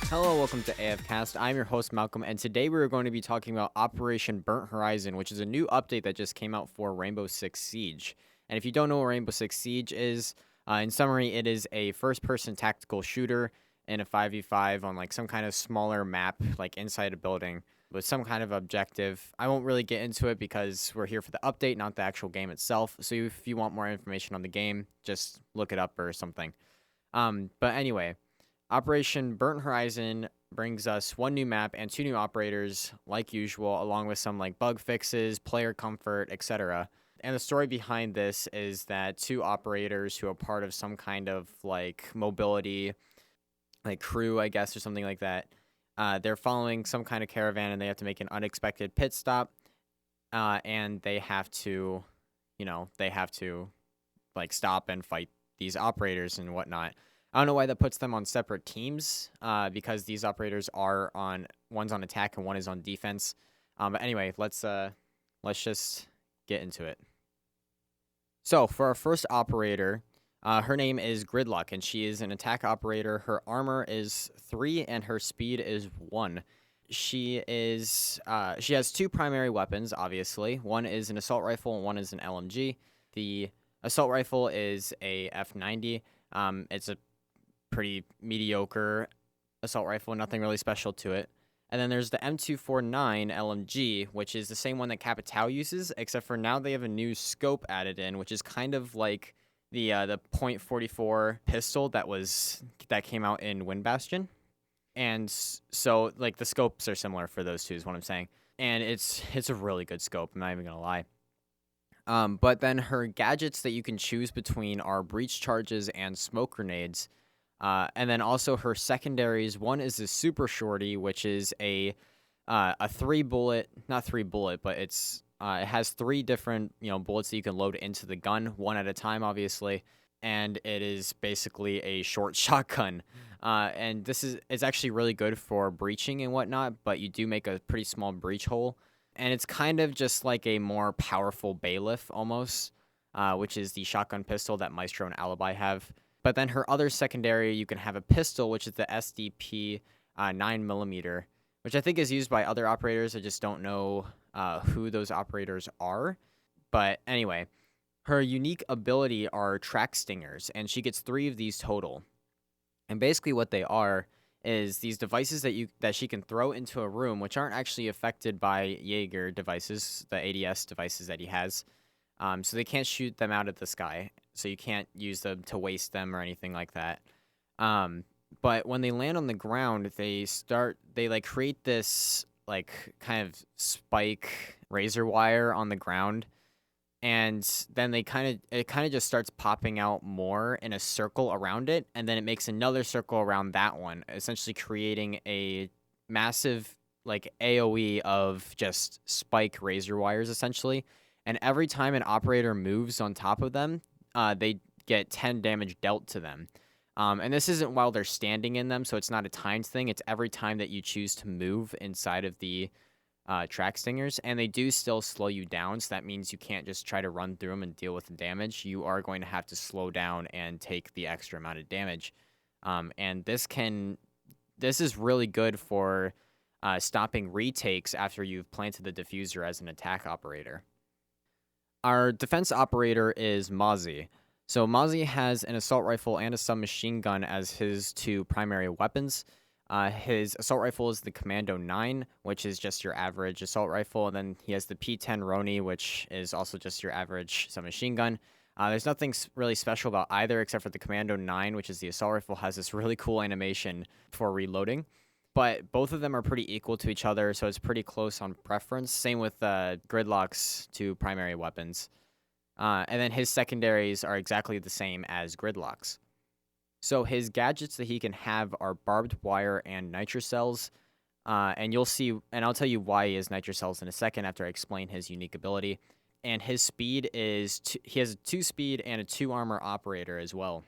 Hello, welcome to AFCast. I'm your host, Malcolm, and today we're going to be talking about Operation Burnt Horizon, which is a new update that just came out for Rainbow Six Siege. And if you don't know what Rainbow Six Siege is, in summary, it is a first-person tactical shooter in a 5v5 on like some kind of smaller map, like inside a building, with some kind of objective. I won't really get into it because we're here for the update, not the actual game itself. So if you want more information on the game, just look it up or something. But anyway. Operation Burnt Horizon brings us one new map and two new operators, like usual, along with some like bug fixes, player comfort, etc. And the story behind this is that two operators who are part of some kind of like mobility, like crew, I guess, or something like that, they're following some kind of caravan and they have to make an unexpected pit stop, and they have to, like stop and fight these operators and whatnot. I don't know why that puts them on separate teams, because these operators are on one's on attack and one is on defense. But anyway, let's just get into it. So for our first operator, her name is Gridlock, and she is an attack operator. Her armor is 3 and her speed is 1. She has two primary weapons, obviously. One is an assault rifle and one is an LMG. The assault rifle is a F90. It's a pretty mediocre assault rifle, nothing really special to it. And then there's the M249 LMG, which is the same one that Capitao uses, except for now they have a new scope added in, which is kind of like the .44 pistol that came out in Wind Bastion. And so like the scopes are similar for those two is what I'm saying. And it's a really good scope, I'm not even gonna lie. But then her gadgets that you can choose between are breach charges and smoke grenades. And then also her secondaries. One is a super shorty, which is a 3-bullet, not 3-bullet, but it has 3 different bullets that you can load into the gun, one at a time, obviously. And it is basically a short shotgun. And it's actually really good for breaching and whatnot, but you do make a pretty small breach hole. And it's kind of just like a more powerful bailiff almost, which is the shotgun pistol that Maestro and Alibi have. But then her other secondary, you can have a pistol, which is the SDP 9mm, which I think is used by other operators. I just don't know who those operators are. But anyway, her unique ability are track stingers, and she gets 3 of these total. And basically what they are is these devices that she can throw into a room, which aren't actually affected by Jaeger devices, the ADS devices that he has. So they can't shoot them out of the sky. So you can't use them to waste them or anything like that. But when they land on the ground, they like create this like kind of spike razor wire on the ground. And then it kind of just starts popping out more in a circle around it. And then it makes another circle around that one, essentially creating a massive like AoE of just spike razor wires, essentially. And every time an operator moves on top of them, they get 10 damage dealt to them. And this isn't while they're standing in them, so it's not a timed thing. It's every time that you choose to move inside of the track stingers. And they do still slow you down, so that means you can't just try to run through them and deal with the damage. You are going to have to slow down and take the extra amount of damage. And this is really good for stopping retakes after you've planted the diffuser as an attack operator. Our defense operator is Mozzie. So Mozzie has an assault rifle and a submachine gun as his 2 primary weapons. His assault rifle is the Commando 9, which is just your average assault rifle, and then he has the P10 Roni, which is also just your average submachine gun. There's nothing really special about either except for the Commando 9, which is the assault rifle, has this really cool animation for reloading. But both of them are pretty equal to each other, so it's pretty close on preference. Same with Gridlock's 2 primary weapons. And then his secondaries are exactly the same as Gridlock's. So his gadgets that he can have are barbed wire and nitrocells. And you'll see, and I'll tell you why he has nitrocells in a second after I explain his unique ability. And his speed is, he has a 2 speed and a 2 armor operator as well.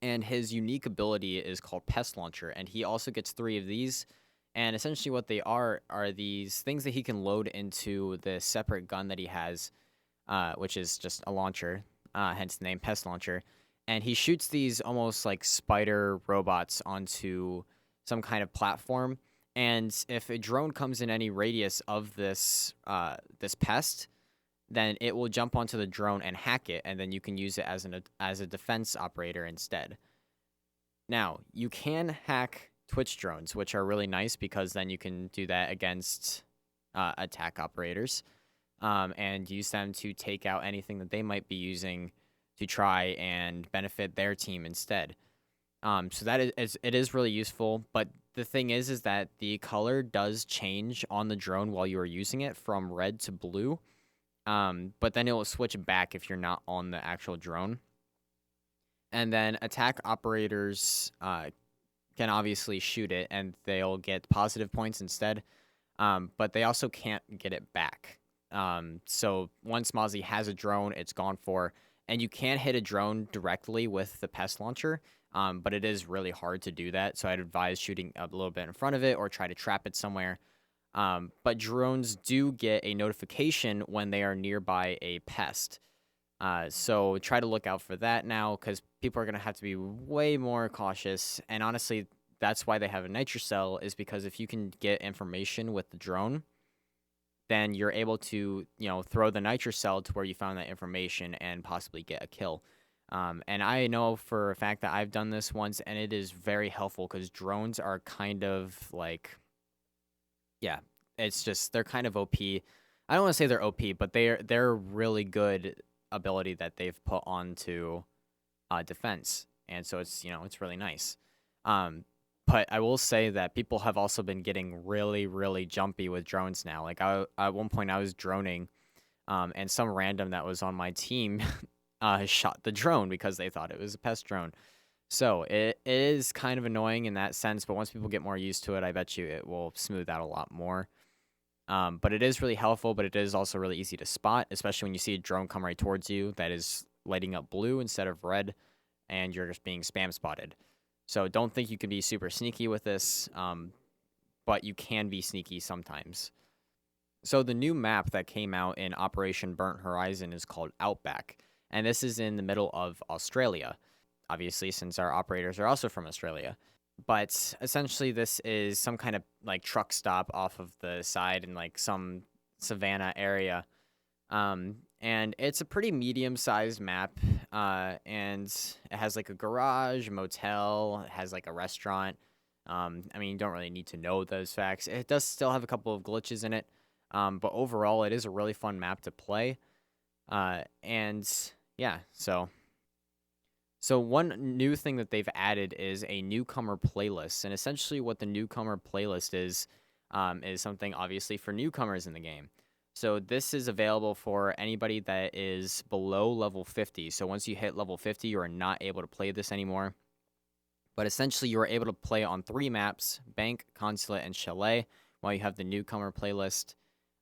And his unique ability is called Pest Launcher, and he also gets 3 of these. And essentially what they are these things that he can load into the separate gun that he has, which is just a launcher, hence the name Pest Launcher. And he shoots these almost like spider robots onto some kind of platform. And if a drone comes in any radius of this pest, then it will jump onto the drone and hack it, and then you can use it as a defense operator instead. Now, you can hack Twitch drones, which are really nice because then you can do that against attack operators, and use them to take out anything that they might be using to try and benefit their team instead. So that it is really useful, but the thing is that the color does change on the drone while you are using it from red to blue, but then it will switch back if you're not on the actual drone. And then attack operators can obviously shoot it, and they'll get positive points instead, but they also can't get it back. So once Mozzie has a drone, it's gone for, and you can hit a drone directly with the pest launcher, but it is really hard to do that, so I'd advise shooting a little bit in front of it or try to trap it somewhere. But drones do get a notification when they are nearby a pest. So try to look out for that now, because people are going to have to be way more cautious. And honestly, that's why they have a nitrocell, is because if you can get information with the drone, then you're able to, throw the nitrocell to where you found that information and possibly get a kill. And I know for a fact that I've done this once, and it is very helpful because drones are kind of like, yeah, it's just, they're kind of OP. I don't want to say they're OP, but they're really good ability that they've put onto defense, and so it's really nice. But I will say that people have also been getting really, really jumpy with drones now. Like at one point I was droning, and some random that was on my team shot the drone because they thought it was a pest drone. So it is kind of annoying in that sense, but once people get more used to it, I bet you it will smooth out a lot more. But it is really helpful, but it is also really easy to spot, especially when you see a drone come right towards you that is lighting up blue instead of red, and you're just being spam spotted. So don't think you can be super sneaky with this, but you can be sneaky sometimes. So the new map that came out in Operation Burnt Horizon is called Outback, and this is in the middle of Australia, obviously, since our operators are also from Australia. But essentially, this is some kind of like truck stop off of the side in like some savannah area. And it's a pretty medium-sized map, and it has like a garage, motel, it has like a restaurant. I mean, you don't really need to know those facts. It does still have a couple of glitches in it, but overall, it is a really fun map to play. And yeah, So one new thing that they've added is a newcomer playlist, and essentially what the newcomer playlist is something obviously for newcomers in the game. So this is available for anybody that is below level 50. So once you hit level 50, you are not able to play this anymore. But essentially, you are able to play on 3 maps: Bank, Consulate, and Chalet, while you have the newcomer playlist.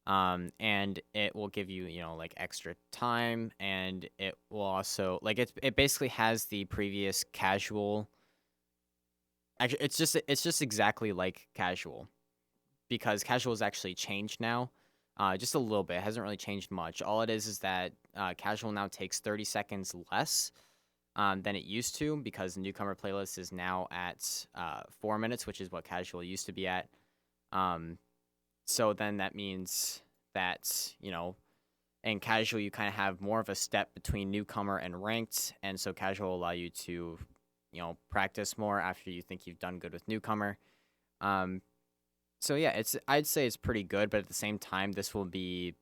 And it will give you, like extra time, and it will also it basically has the previous casual. Actually, it's just exactly like casual, because casual has actually changed now, just a little bit. It hasn't really changed much. All it is that casual now takes 30 seconds less than it used to, because the newcomer playlist is now at 4 minutes, which is what casual used to be at. So then that means that, in casual, you kind of have more of a step between newcomer and ranked, and so casual will allow you to, practice more after you think you've done good with newcomer. So yeah, I'd say it's pretty good, but at the same time, this will be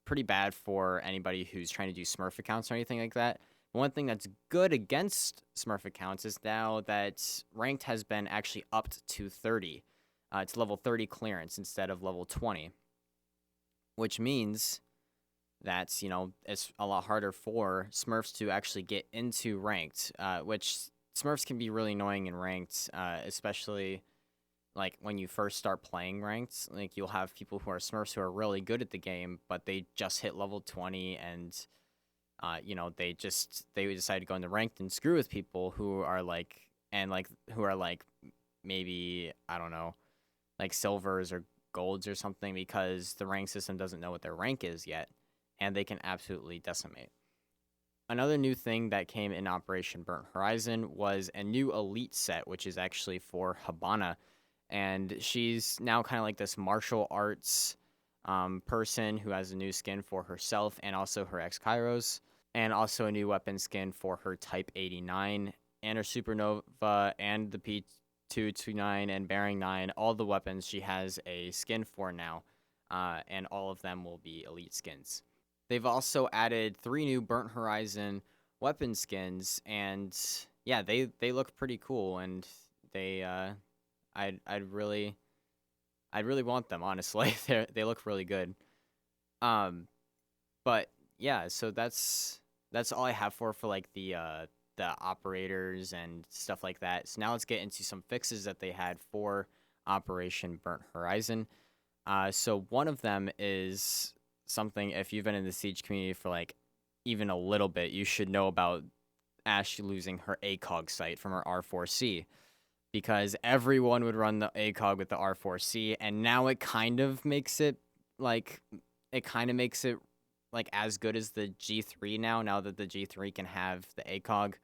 pretty bad for anybody who's trying to do Smurf accounts or anything like that. One thing that's good against Smurf accounts is now that ranked has been actually upped to 30. It's level 30 clearance instead of level 20, which means that, it's a lot harder for Smurfs to actually get into ranked, which Smurfs can be really annoying in ranked, especially like when you first start playing ranked. Like, you'll have people who are Smurfs who are really good at the game, but they just hit level 20, and they decide to go into ranked and screw with people who are maybe, I don't know, like silvers or golds or something, because the rank system doesn't know what their rank is yet, and they can absolutely decimate. Another new thing that came in Operation Burnt Horizon was a new elite set, which is actually for Habana. And she's now kind of like this martial arts person who has a new skin for herself and also her ex Kairos, and also a new weapon skin for her Type 89 and her Supernova and the P229 and Bearing 9. All the weapons she has a skin for now, and all of them will be elite skins. They've also added 3 new Burnt Horizon weapon skins, and yeah, they look pretty cool, and they I'd really want them, honestly. They look really good. Um, but yeah, so that's all I have for like the operators and stuff like that. So now let's get into some fixes that they had for Operation Burnt Horizon. So one of them is something, if you've been in the Siege community for like even a little bit, you should know about Ashe losing her ACOG sight from her R4C, because everyone would run the ACOG with the R4C, and now like it kind of makes it like as good as the G3 now that the G3 can have the ACOG.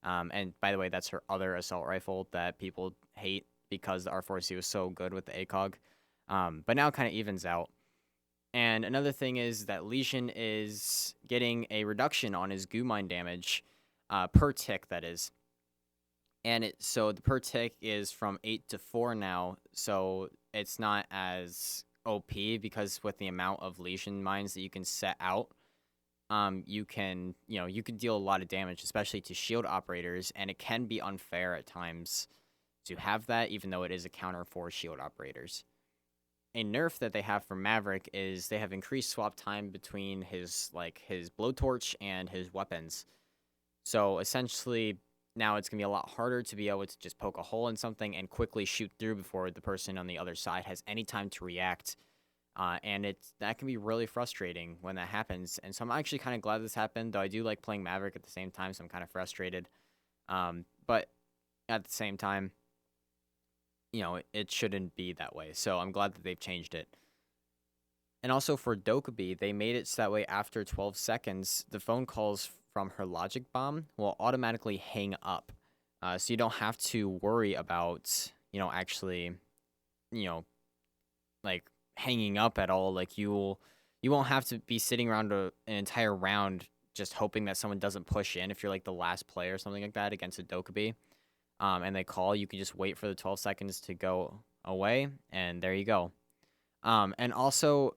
And by the way, that's her other assault rifle that people hate because the R4C was so good with the ACOG. But now it kind of evens out. And another thing is that Lesion is getting a reduction on his goo mine damage per tick, that is. And so the per tick is from 8 to 4 now, so it's not as OP, because with the amount of Lesion mines that you can set out, you can deal a lot of damage, especially to shield operators, and it can be unfair at times to have that, even though it is a counter for shield operators. A nerf that they have for Maverick is they have increased swap time between his blowtorch and his weapons. So essentially, now it's going to be a lot harder to be able to just poke a hole in something and quickly shoot through before the person on the other side has any time to react. And that can be really frustrating when that happens. And so I'm actually kind of glad this happened, though I do like playing Maverick at the same time, so I'm kind of frustrated. But at the same time, it shouldn't be that way. So I'm glad that they've changed it. And also for Dokkaebi, they made it so that way after 12 seconds, the phone calls from her logic bomb will automatically hang up. So you don't have to worry about, actually, like hanging up at all. Like you won't have to be sitting around an entire round just hoping that someone doesn't push in if you're like the last player or something like that against a Dokkaebi. And they call, you can just wait for the 12 seconds to go away, and there you go. And also,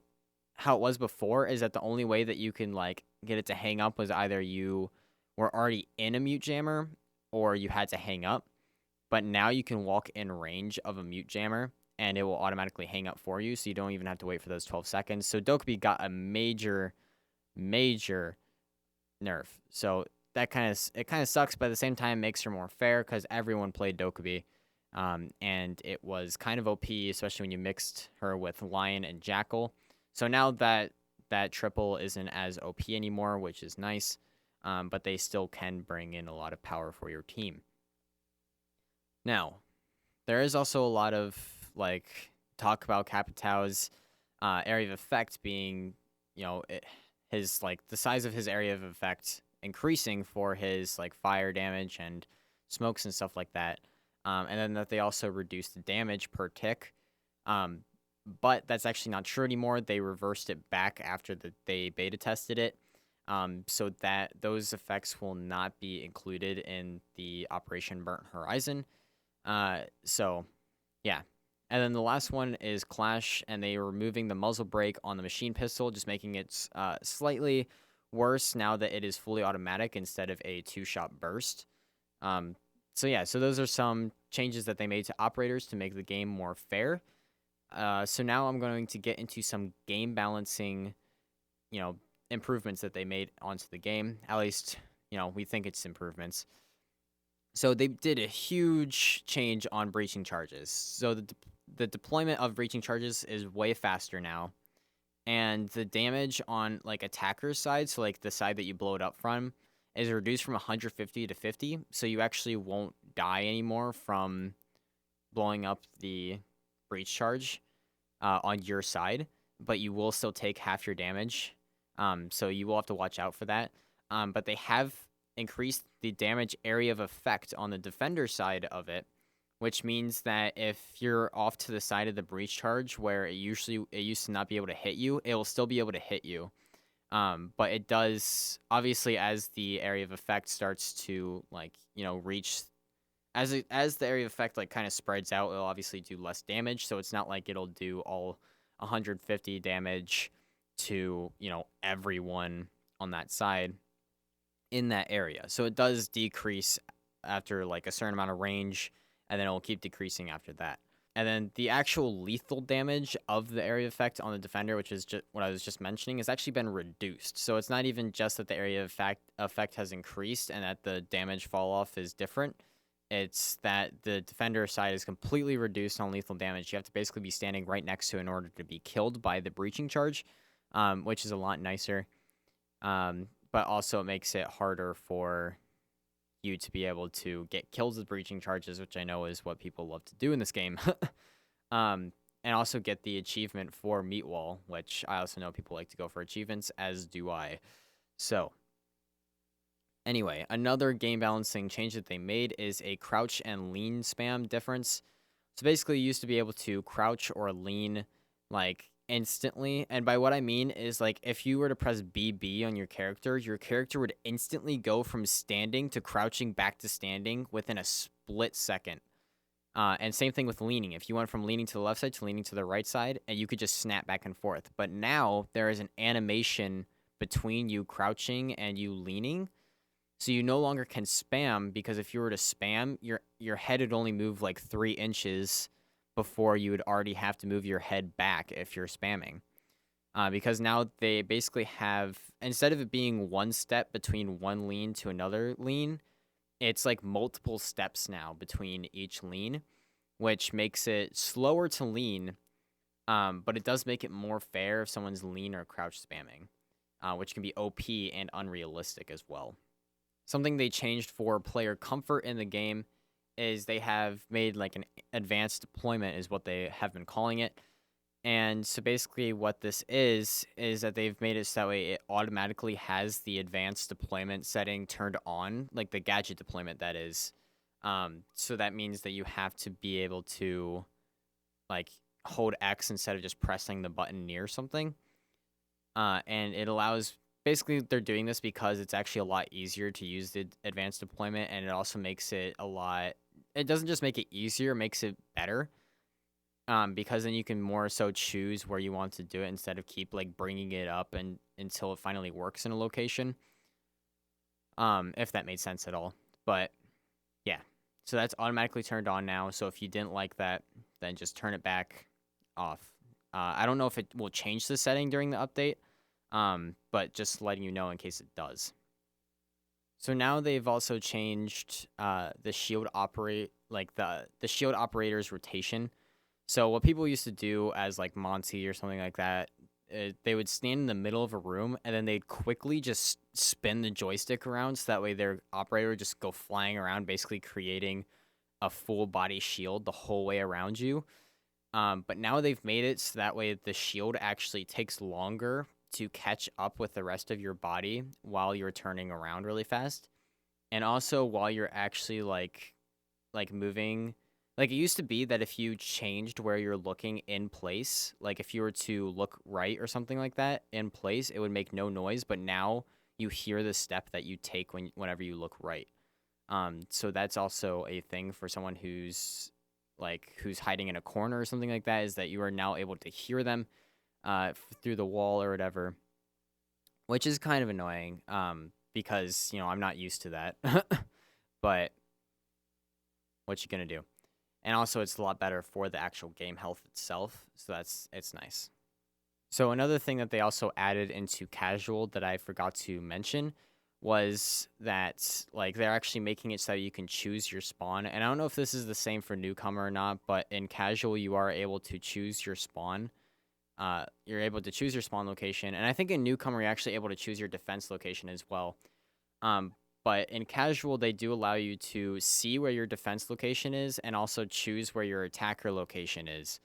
how it was before is that the only way that you can like get it to hang up was either you were already in a mute jammer or you had to hang up. But now you can walk in range of a mute jammer and it will automatically hang up for you, so you don't even have to wait for those 12 seconds. So Dokkaebi got a major nerf. So it kind of sucks, but at the same time makes her more fair because everyone played Dokkaebi. And it was kind of OP, especially when you mixed her with Lion and Jackal. So now that triple isn't as OP anymore, which is nice, but they still can bring in a lot of power for your team. Now, there is also a lot of talk about Capitao's area of effect being, his the size of his area of effect increasing for his fire damage and smokes and stuff like that. And then that they also reduced the damage per tick. But that's actually not true anymore. They reversed it back after they beta tested it. So that those effects will not be included in the Operation Burnt Horizon. So, yeah. And then the last one is Clash, and they are removing the muzzle brake on the machine pistol, just making it slightly worse now that it is fully automatic instead of a 2-shot burst. So yeah, so those are some changes that they made to operators to make the game more fair. So now I'm going to get into some game balancing, improvements that they made onto the game. At least, we think it's improvements. So they did a huge change on breaching charges. So the deployment of breaching charges is way faster now. And the damage on attacker's side, so the side that you blow it up from, is reduced from 150 to 50. So you actually won't die anymore from blowing up the breach charge on your side, but you will still take half your damage. So you will have to watch out for that. but they have increased the damage area of effect on the defender side of it, which means that if you're off to the side of the breach charge where it used to not be able to hit you, it will still be able to hit you. But it does, obviously, as the area of effect starts to reach, as the area of effect kind of spreads out, it'll obviously do less damage. So it's not like it'll do all 150 damage to everyone on that side in that area. So it does decrease after a certain amount of range, and then it'll keep decreasing after that. And then the actual lethal damage of the area effect on the defender, which is just what I was just mentioning, has actually been reduced. So it's not even just that the area effect has increased and that the damage fall off is different. It's that the defender side is completely reduced on lethal damage. You have to basically be standing right next to it in order to be killed by the breaching charge, which is a lot nicer. But also it makes it harder for you to be able to get kills with breaching charges, which I know is what people love to do in this game. And also get the achievement for Meat Wall, which I also know people like to go for achievements, as do I. So, anyway, another game balancing change that they made is a crouch and lean spam difference. So basically, you used to be able to crouch or lean instantly, and by what I mean is if you were to press BB on your character would instantly go from standing to crouching back to standing within a split second. And same thing with leaning. If you went from leaning to the left side to leaning to the right side, and you could just snap back and forth. But now there is an animation between you crouching and you leaning, so you no longer can spam, because if you were to spam, your head would only move 3 inches before you would already have to move your head back if you're spamming. Because now they basically have, instead of it being one step between one lean to another lean, it's multiple steps now between each lean, which makes it slower to lean, but it does make it more fair if someone's lean or crouch spamming, which can be OP and unrealistic as well. Something they changed for player comfort in the game is they have made an advanced deployment, is what they have been calling it. And so basically what this is that they've made it so that way it automatically has the advanced deployment setting turned on, the gadget deployment, that is. So that means that you have to be able to hold X instead of just pressing the button near something. And it allows, basically they're doing this because it's actually a lot easier to use the advanced deployment, and it also makes it it doesn't just make it easier, it makes it better. Because then you can more so choose where you want to do it instead of keep bringing it up until it finally works in a location. If that made sense at all. But yeah, so that's automatically turned on now. So if you didn't like that, then just turn it back off. I don't know if it will change the setting during the update, but just letting you know in case it does. So now they've also changed the shield the shield operator's rotation. So what people used to do as Monty or something like that, they would stand in the middle of a room and then they'd quickly just spin the joystick around, so that way their operator would just go flying around, basically creating a full body shield the whole way around you. But now they've made it so that way the shield actually takes longer to catch up with the rest of your body while you're turning around really fast. And also while you're actually moving. It used to be that if you changed where you're looking in place, if you were to look right or something like that in place, it would make no noise. But now you hear the step that you take whenever you look right. So that's also a thing for someone who's hiding in a corner or something like that, is that you are now able to hear them through the wall or whatever, which is kind of annoying because, I'm not used to that. But what you gonna do? And also, it's a lot better for the actual game health itself, so it's nice. So another thing that they also added into casual that I forgot to mention was that they're actually making it so that you can choose your spawn. And I don't know if this is the same for newcomer or not, but in casual you are able to choose your spawn. You're able to choose your spawn location, and I think in newcomer you're actually able to choose your defense location as well. But in casual, they do allow you to see where your defense location is and also choose where your attacker location is.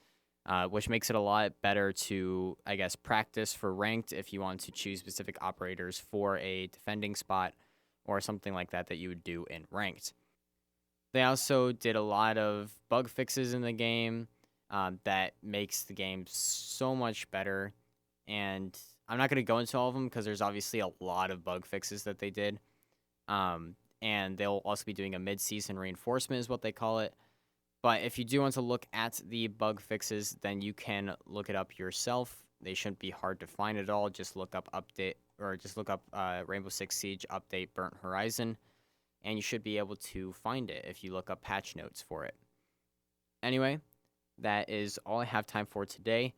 which makes it a lot better to, I guess, practice for ranked if you want to choose specific operators for a defending spot or something like that you would do in ranked. They also did a lot of bug fixes in the game that makes the game so much better. And I'm not going to go into all of them because there's obviously a lot of bug fixes that they did. And they'll also be doing a mid-season reinforcement is what they call it. But if you do want to look at the bug fixes, then you can look it up yourself. They shouldn't be hard to find at all. Just look up Rainbow Six Siege update Burnt Horizon, and you should be able to find it if you look up patch notes for it. Anyway, that is all I have time for today.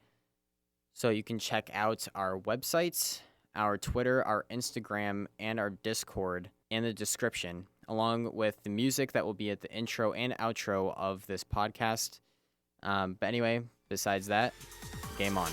So you can check out our websites, our Twitter, our Instagram, and our Discord in the description, along with the music that will be at the intro and outro of this podcast. But anyway, besides that, game on.